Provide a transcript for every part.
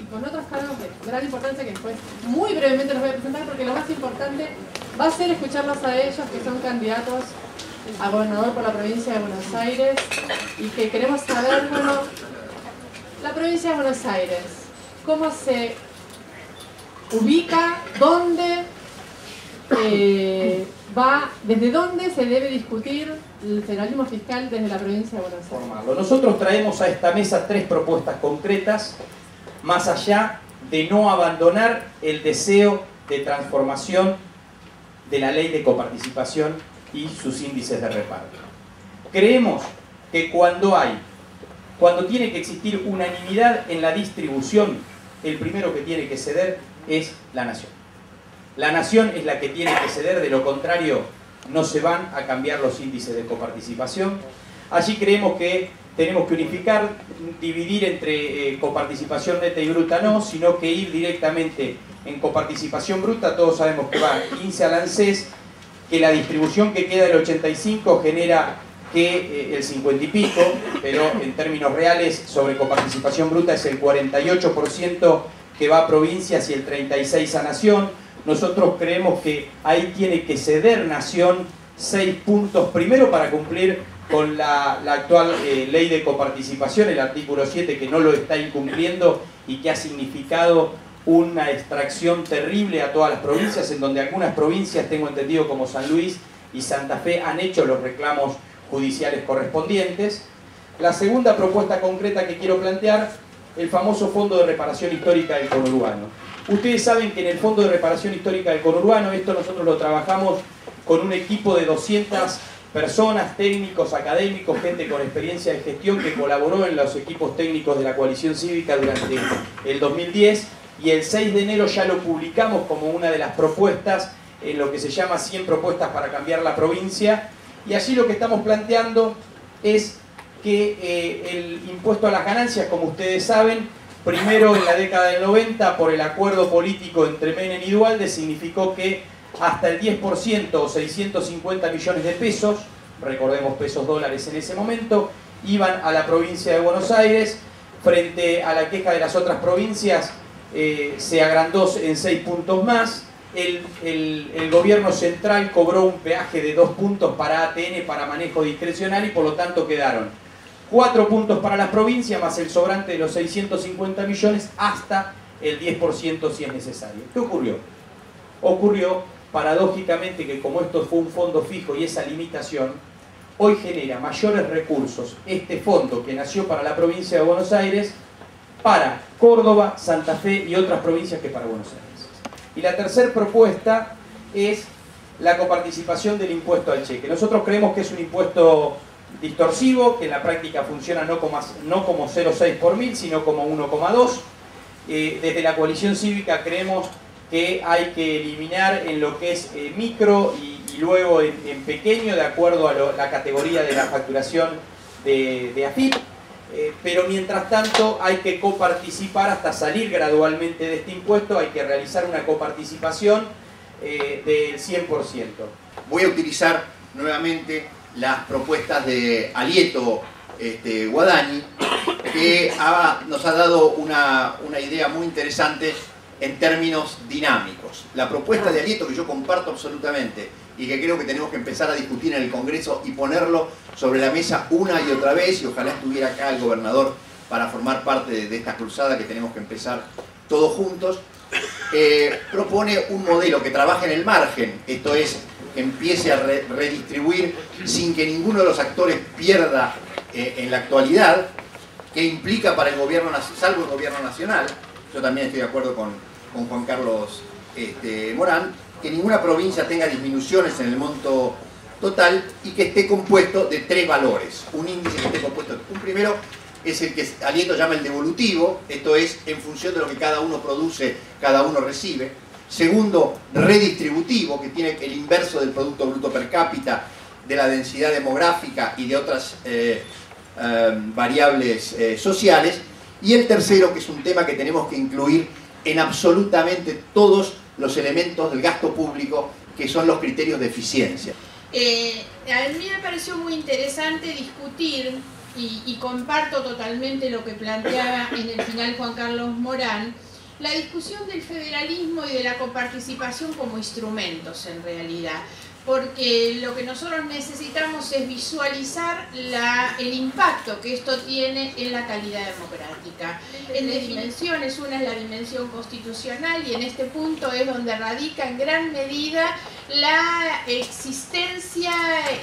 y con otros cargos de gran importancia que después muy brevemente los voy a presentar, porque lo más importante va a ser escucharlos a ellos, que son candidatos a gobernador por la provincia de Buenos Aires, y que queremos saber, bueno, la provincia de Buenos Aires, cómo se ubica, dónde desde dónde se debe discutir el federalismo fiscal desde la provincia de Buenos Aires. Nosotros traemos a esta mesa 3 propuestas concretas, más allá de no abandonar el deseo de transformación de la ley de coparticipación y sus índices de reparto. Creemos que cuando tiene que existir unanimidad en la distribución, el primero que tiene que ceder es la nación. La nación es la que tiene que ceder, de lo contrario no se van a cambiar los índices de coparticipación. Allí creemos que tenemos que unificar, dividir entre coparticipación neta y bruta no, sino que ir directamente en coparticipación bruta. Todos sabemos que va 15 al ANSES, que la distribución que queda del 85 genera que el 50 y pico, pero en términos reales sobre coparticipación bruta es el 48% que va a provincias y el 36% a nación. Nosotros creemos que ahí tiene que ceder nación 6 puntos, primero para cumplir con la actual ley de coparticipación, el artículo 7, que no lo está incumpliendo y que ha significado una extracción terrible a todas las provincias, en donde algunas provincias, tengo entendido, como San Luis y Santa Fe, han hecho los reclamos judiciales correspondientes. La segunda propuesta concreta que quiero plantear, el famoso Fondo de Reparación Histórica del Conurbano. Ustedes saben que en el Fondo de Reparación Histórica del Conurbano, esto nosotros lo trabajamos con un equipo de 200 personas, técnicos, académicos, gente con experiencia de gestión que colaboró en los equipos técnicos de la coalición cívica durante el 2010, y el 6 de enero ya lo publicamos como una de las propuestas en lo que se llama 100 propuestas para cambiar la provincia, y allí lo que estamos planteando es que el impuesto a las ganancias, como ustedes saben, primero en la década del 90, por el acuerdo político entre Menem y Duhalde, significó que hasta el 10% o 650 millones de pesos, recordemos pesos dólares en ese momento, iban a la provincia de Buenos Aires. Frente a la queja de las otras provincias, se agrandó en 6 puntos más. El gobierno central cobró un peaje de 2 puntos para ATN, para manejo discrecional, y por lo tanto quedaron 4 puntos para las provincias, más el sobrante de los 650 millones, hasta el 10% si es necesario. ¿Qué ocurrió? Ocurrió, paradójicamente, que como esto fue un fondo fijo y esa limitación, hoy genera mayores recursos este fondo que nació para la provincia de Buenos Aires, para Córdoba, Santa Fe y otras provincias que para Buenos Aires. Y la tercera propuesta es la coparticipación del impuesto al cheque. Nosotros creemos que es un impuesto distorsivo, que en la práctica funciona no como 0,6 por mil, sino como 1,2. Desde la coalición cívica creemos que hay que eliminar en lo que es micro y luego en pequeño, de acuerdo a la categoría de la facturación de AFIP. Pero mientras tanto hay que coparticipar hasta salir gradualmente de este impuesto. Hay que realizar una coparticipación del 100%. Voy a utilizar nuevamente las propuestas de Alieto Guadagni, que nos ha dado una idea muy interesante en términos dinámicos. La propuesta de Alieto, que yo comparto absolutamente y que creo que tenemos que empezar a discutir en el Congreso y ponerlo sobre la mesa una y otra vez, y ojalá estuviera acá el gobernador para formar parte de esta cruzada que tenemos que empezar todos juntos, propone un modelo que trabaje en el margen, esto es, que empiece a redistribuir sin que ninguno de los actores pierda en la actualidad, que implica para el gobierno, salvo el gobierno nacional, yo también estoy de acuerdo con Juan Carlos Morán, que ninguna provincia tenga disminuciones en el monto total y que esté compuesto de 3 valores. Un índice que esté compuesto, un primero es el que Alieto llama el devolutivo, esto es, en función de lo que cada uno produce, cada uno recibe. Segundo, redistributivo, que tiene el inverso del Producto Bruto Per Cápita, de la densidad demográfica y de otras variables sociales. Y el tercero, que es un tema que tenemos que incluir en absolutamente todos los elementos del gasto público, que son los criterios de eficiencia. A mí me pareció muy interesante discutir y comparto totalmente lo que planteaba en el final Juan Carlos Morán, la discusión del federalismo y de la coparticipación como instrumentos en realidad, porque lo que nosotros necesitamos es visualizar el impacto que esto tiene en la calidad democrática. En tres dimensiones: una es la dimensión constitucional, y en este punto es donde radica en gran medida la existencia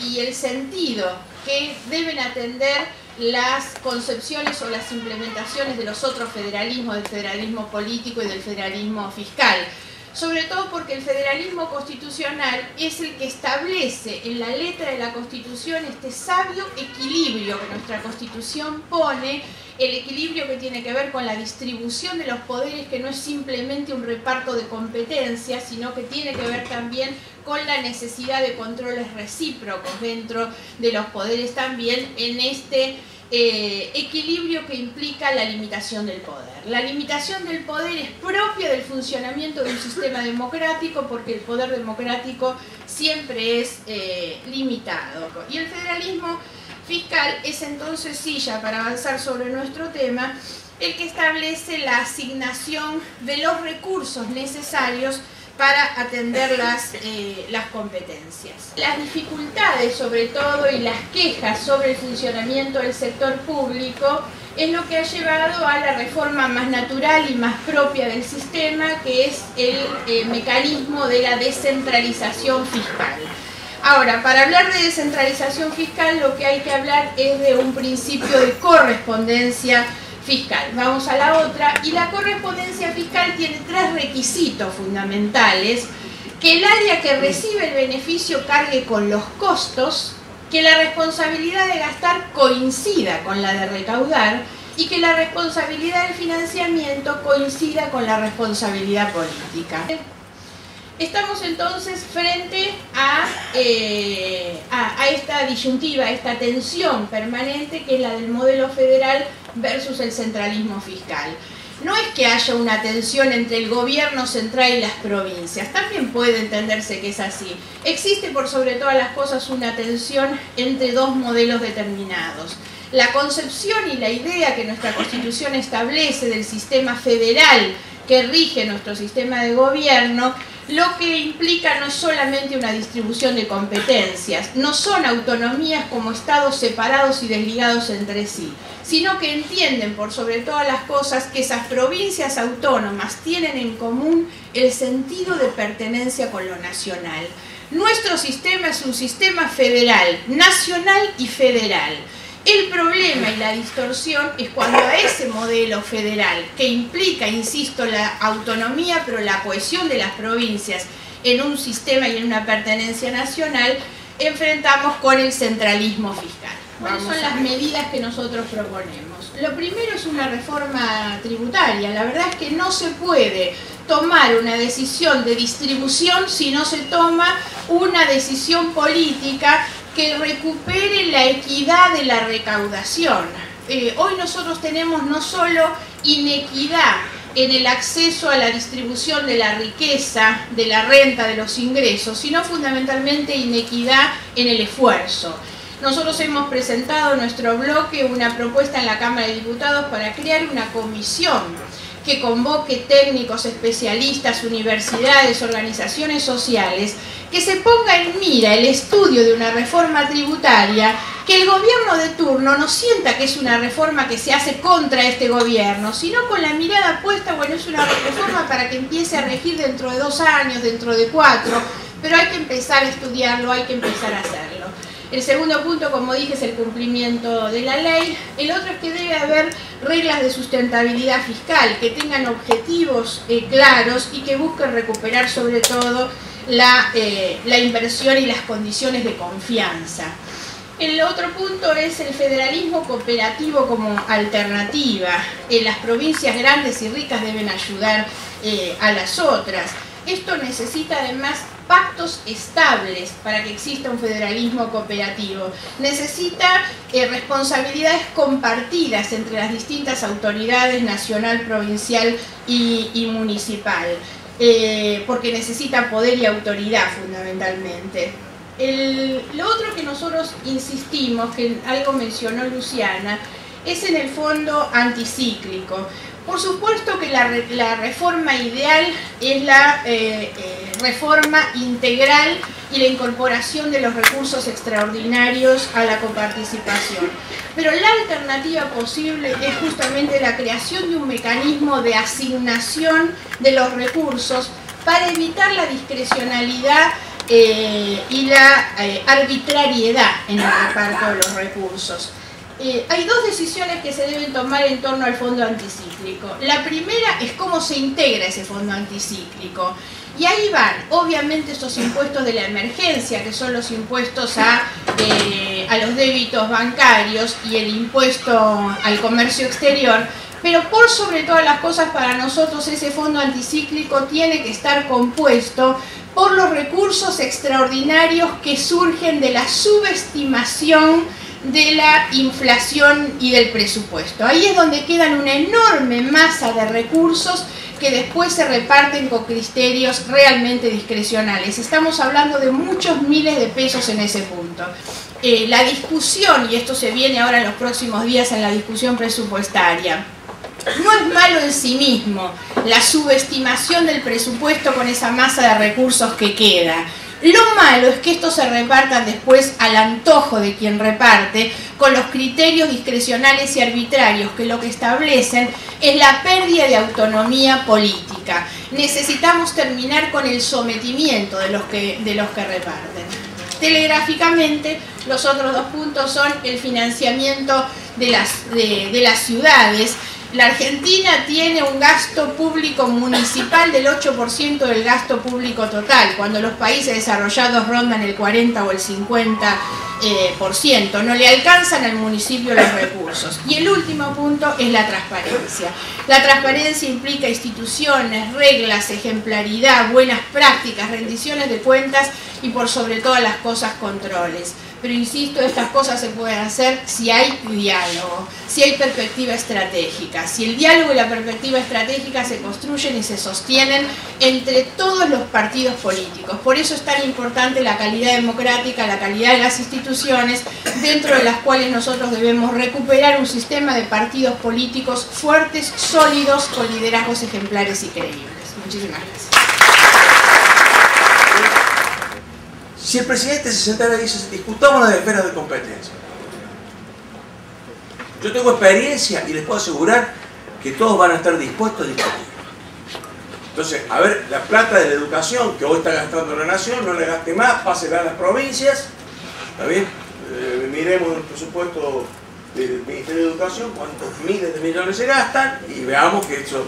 y el sentido que deben atender las concepciones o las implementaciones de los otros federalismos, del federalismo político y del federalismo fiscal. Sobre todo porque el federalismo constitucional es el que establece en la letra de la Constitución este sabio equilibrio que nuestra Constitución pone, el equilibrio que tiene que ver con la distribución de los poderes, que no es simplemente un reparto de competencias, sino que tiene que ver también con la necesidad de controles recíprocos dentro de los poderes, también en este equilibrio que implica la limitación del poder. La limitación del poder es propia del funcionamiento de un sistema democrático, porque el poder democrático siempre es limitado. Y el federalismo fiscal es entonces, sí, ya para avanzar sobre nuestro tema, el que establece la asignación de los recursos necesarios para atender las competencias. Las dificultades, sobre todo, y las quejas sobre el funcionamiento del sector público es lo que ha llevado a la reforma más natural y más propia del sistema, que es el mecanismo de la descentralización fiscal. Ahora, para hablar de descentralización fiscal, lo que hay que hablar es de un principio de correspondencia fiscal. Vamos a la otra, y la correspondencia fiscal tiene tres requisitos fundamentales: que el área que recibe el beneficio cargue con los costos, que la responsabilidad de gastar coincida con la de recaudar, y que la responsabilidad del financiamiento coincida con la responsabilidad política. Estamos entonces frente a esta disyuntiva, a esta tensión permanente que es la del modelo federal versus el centralismo fiscal. No es que haya una tensión entre el gobierno central y las provincias, también puede entenderse que es así. Existe por sobre todas las cosas una tensión entre dos modelos determinados. La concepción y la idea que nuestra Constitución establece del sistema federal que rige nuestro sistema de gobierno, lo que implica no es solamente una distribución de competencias, no son autonomías como estados separados y desligados entre sí, sino que entienden por sobre todas las cosas que esas provincias autónomas tienen en común el sentido de pertenencia con lo nacional. Nuestro sistema es un sistema federal, nacional y federal. El problema y la distorsión es cuando a ese modelo federal, que implica, insisto, la autonomía, pero la cohesión de las provincias en un sistema y en una pertenencia nacional, enfrentamos con el centralismo fiscal. ¿Cuáles son las medidas que nosotros proponemos? Lo primero es una reforma tributaria. La verdad es que no se puede tomar una decisión de distribución si no se toma una decisión política que recupere la equidad de la recaudación. Hoy nosotros tenemos no solo inequidad en el acceso a la distribución de la riqueza, de la renta, de los ingresos, sino fundamentalmente inequidad en el esfuerzo. Nosotros hemos presentado en nuestro bloque una propuesta en la Cámara de Diputados para crear una comisión que convoque técnicos, especialistas, universidades, organizaciones sociales, que se ponga en mira el estudio de una reforma tributaria, que el gobierno de turno no sienta que es una reforma que se hace contra este gobierno, sino con la mirada puesta, bueno, es una reforma para que empiece a regir dentro de 2 años, dentro de 4, pero hay que empezar a estudiarlo, hay que empezar a hacerlo. El segundo punto, como dije, es el cumplimiento de la ley. El otro es que debe haber reglas de sustentabilidad fiscal, que tengan objetivos claros y que busquen recuperar sobre todo la inversión y las condiciones de confianza. El otro punto es el federalismo cooperativo como alternativa. Las provincias grandes y ricas deben ayudar a las otras. Esto necesita además pactos estables para que exista un federalismo cooperativo. Necesita responsabilidades compartidas entre las distintas autoridades nacional, provincial y municipal, porque necesita poder y autoridad fundamentalmente. Lo otro que nosotros insistimos, que algo mencionó Luciana, es en el fondo anticíclico. Por supuesto que la reforma ideal es la reforma integral y la incorporación de los recursos extraordinarios a la coparticipación. Pero la alternativa posible es justamente la creación de un mecanismo de asignación de los recursos para evitar la discrecionalidad y la arbitrariedad en el reparto de los recursos. Hay dos decisiones que se deben tomar en torno al fondo anticíclico. La primera es cómo se integra ese fondo anticíclico. Y ahí van, obviamente, esos impuestos de la emergencia, que son los impuestos a los débitos bancarios y el impuesto al comercio exterior. Pero por sobre todas las cosas, para nosotros ese fondo anticíclico tiene que estar compuesto por los recursos extraordinarios que surgen de la subestimación de la inflación y del presupuesto. Ahí es donde quedan una enorme masa de recursos que después se reparten con criterios realmente discrecionales. Estamos hablando de muchos miles de pesos en ese punto. La discusión, y esto se viene ahora en los próximos días en la discusión presupuestaria, no es malo en sí mismo la subestimación del presupuesto con esa masa de recursos que queda. Lo malo es que estos se repartan después al antojo de quien reparte, con los criterios discrecionales y arbitrarios que lo que establecen es la pérdida de autonomía política. Necesitamos terminar con el sometimiento de los que reparten. Telegráficamente, los otros dos puntos son el financiamiento de las ciudades. La Argentina tiene un gasto público municipal del 8% del gasto público total, cuando los países desarrollados rondan el 40 o el 50%. No le alcanzan al municipio los recursos. Y el último punto es la transparencia. La transparencia implica instituciones, reglas, ejemplaridad, buenas prácticas, rendiciones de cuentas y por sobre todas las cosas controles. Pero insisto, estas cosas se pueden hacer si hay diálogo, si hay perspectiva estratégica, si el diálogo y la perspectiva estratégica se construyen y se sostienen entre todos los partidos políticos. Por eso es tan importante la calidad democrática, la calidad de las instituciones, dentro de las cuales nosotros debemos recuperar un sistema de partidos políticos fuertes, sólidos, con liderazgos ejemplares y creíbles. Muchísimas gracias. Si el presidente se sentara y dice, discutamos las esferas de competencia. Yo tengo experiencia y les puedo asegurar que todos van a estar dispuestos a discutir. Entonces, a ver, la plata de la educación que hoy está gastando la nación, no le gaste más, pásela a las provincias. ¿Está bien? Miremos el presupuesto del Ministerio de Educación, cuántos miles de millones se gastan y veamos que eso...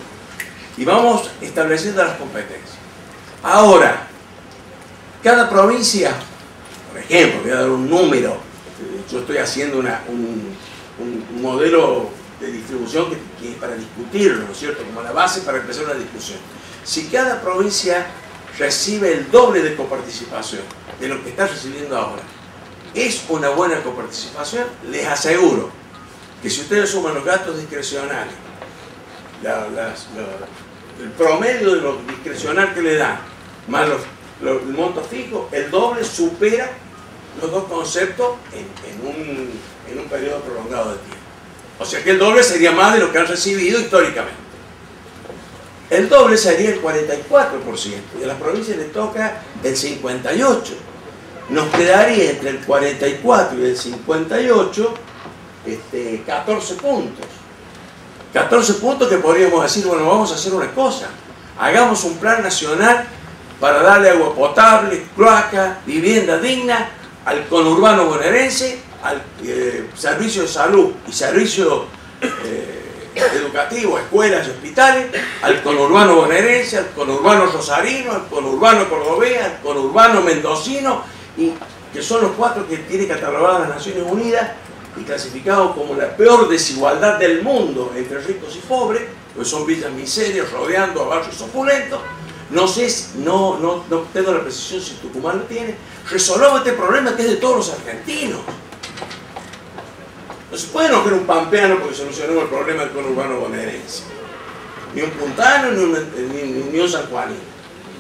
Y vamos estableciendo las competencias. Ahora, cada provincia, por ejemplo, voy a dar un número, yo estoy haciendo un modelo de distribución que es para discutirlo, ¿no es cierto?, como la base para empezar una discusión. Si cada provincia recibe el doble de coparticipación de lo que está recibiendo ahora, ¿es una buena coparticipación? Les aseguro que si ustedes suman los gastos discrecionales, el promedio de lo discrecional que le dan, más el monto fijo, el doble supera los dos conceptos en un periodo prolongado de tiempo. O sea que el doble sería más de lo que han recibido históricamente. El doble sería el 44%, y a las provincias les toca el 58%. Nos quedaría entre el 44 y el 58, 14 puntos. 14 puntos que podríamos decir, bueno, vamos a hacer una cosa. Hagamos un plan nacional para darle agua potable, cloaca, vivienda digna al conurbano bonaerense, al servicio de salud y servicio educativo, escuelas y hospitales, al conurbano bonaerense, al conurbano rosarino, al conurbano cordobés, al conurbano mendocino, y que son los 4 que tiene catalogadas las Naciones Unidas y clasificados como la peor desigualdad del mundo entre ricos y pobres, pues son villas miserias rodeando a barrios opulentos. No sé, no tengo la precisión si Tucumán lo tiene. Resolvamos este problema que es de todos los argentinos. No se puede enojar un pampeano porque solucionemos el problema del conurbano bonaerense. Ni un puntano, ni un sanjuanino.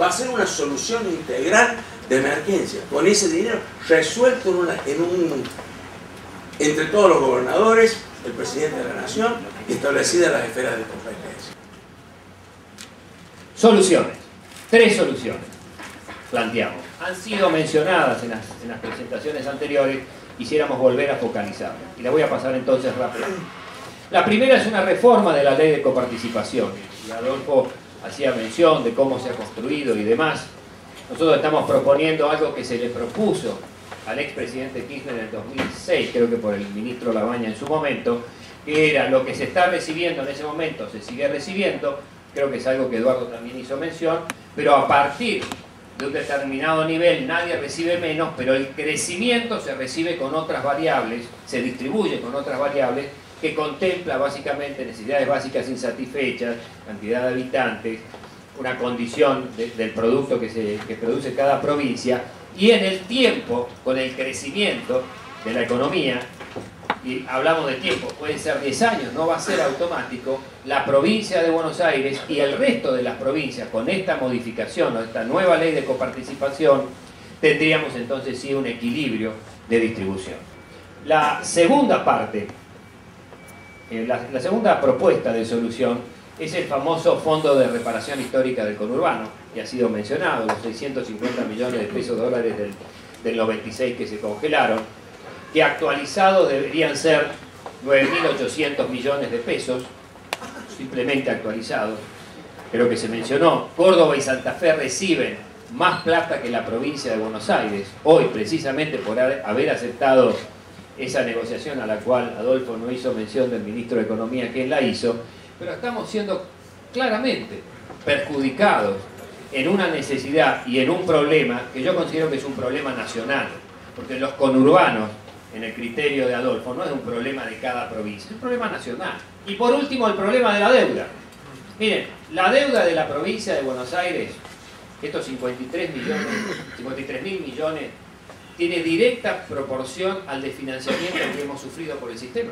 Va a ser una solución integral de emergencia, con ese dinero resuelto entre todos los gobernadores, el presidente de la nación, y establecidas las esferas de competencia. Soluciones. 3 soluciones planteamos. Han sido mencionadas en las presentaciones anteriores, quisiéramos volver a focalizarlas. Y las voy a pasar entonces rápido. La primera es una reforma de la ley de coparticipación. Y Adolfo hacía mención de cómo se ha construido y demás. Nosotros estamos proponiendo algo que se le propuso al expresidente Kirchner en el 2006, creo que por el ministro Labaña en su momento, que era lo que se está recibiendo en ese momento, se sigue recibiendo, creo que es algo que Eduardo también hizo mención, pero a partir de un determinado nivel nadie recibe menos, pero el crecimiento se recibe con otras variables, se distribuye con otras variables, que contempla básicamente necesidades básicas insatisfechas, cantidad de habitantes, una condición del producto que produce cada provincia, y en el tiempo, con el crecimiento de la economía, y hablamos de tiempo, puede ser 10 años, no va a ser automático, la provincia de Buenos Aires y el resto de las provincias, con esta modificación o esta nueva ley de coparticipación, tendríamos entonces sí un equilibrio de distribución. La segunda parte, la segunda propuesta de solución es el famoso Fondo de Reparación Histórica del Conurbano, que ha sido mencionado, los 650 millones de pesos dólares del 96 que se congelaron, que actualizados deberían ser 9.800 millones de pesos, simplemente actualizados. Creo que se mencionó, Córdoba y Santa Fe reciben más plata que la provincia de Buenos Aires, hoy precisamente por haber aceptado esa negociación a la cual Adolfo no hizo mención del ministro de Economía, que él la hizo, pero estamos siendo claramente perjudicados en una necesidad y en un problema que yo considero que es un problema nacional, porque los conurbanos, en el criterio de Adolfo, no es un problema de cada provincia, es un problema nacional. Y por último, el problema de la deuda. Miren, la deuda de la provincia de Buenos Aires, estos 53.000 millones, tiene directa proporción al desfinanciamiento que hemos sufrido por el sistema.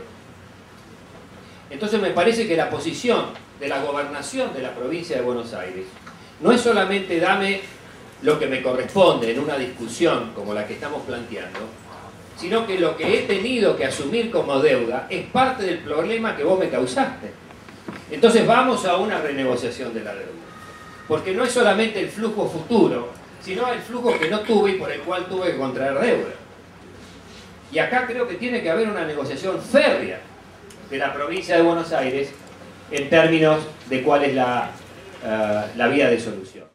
Entonces me parece que la posición de la gobernación de la provincia de Buenos Aires no es solamente dame lo que me corresponde en una discusión como la que estamos planteando, sino que lo que he tenido que asumir como deuda es parte del problema que vos me causaste. Entonces vamos a una renegociación de la deuda. Porque no es solamente el flujo futuro, sino el flujo que no tuve y por el cual tuve que contraer deuda. Y acá creo que tiene que haber una negociación férrea de la provincia de Buenos Aires en términos de cuál es la vía de solución.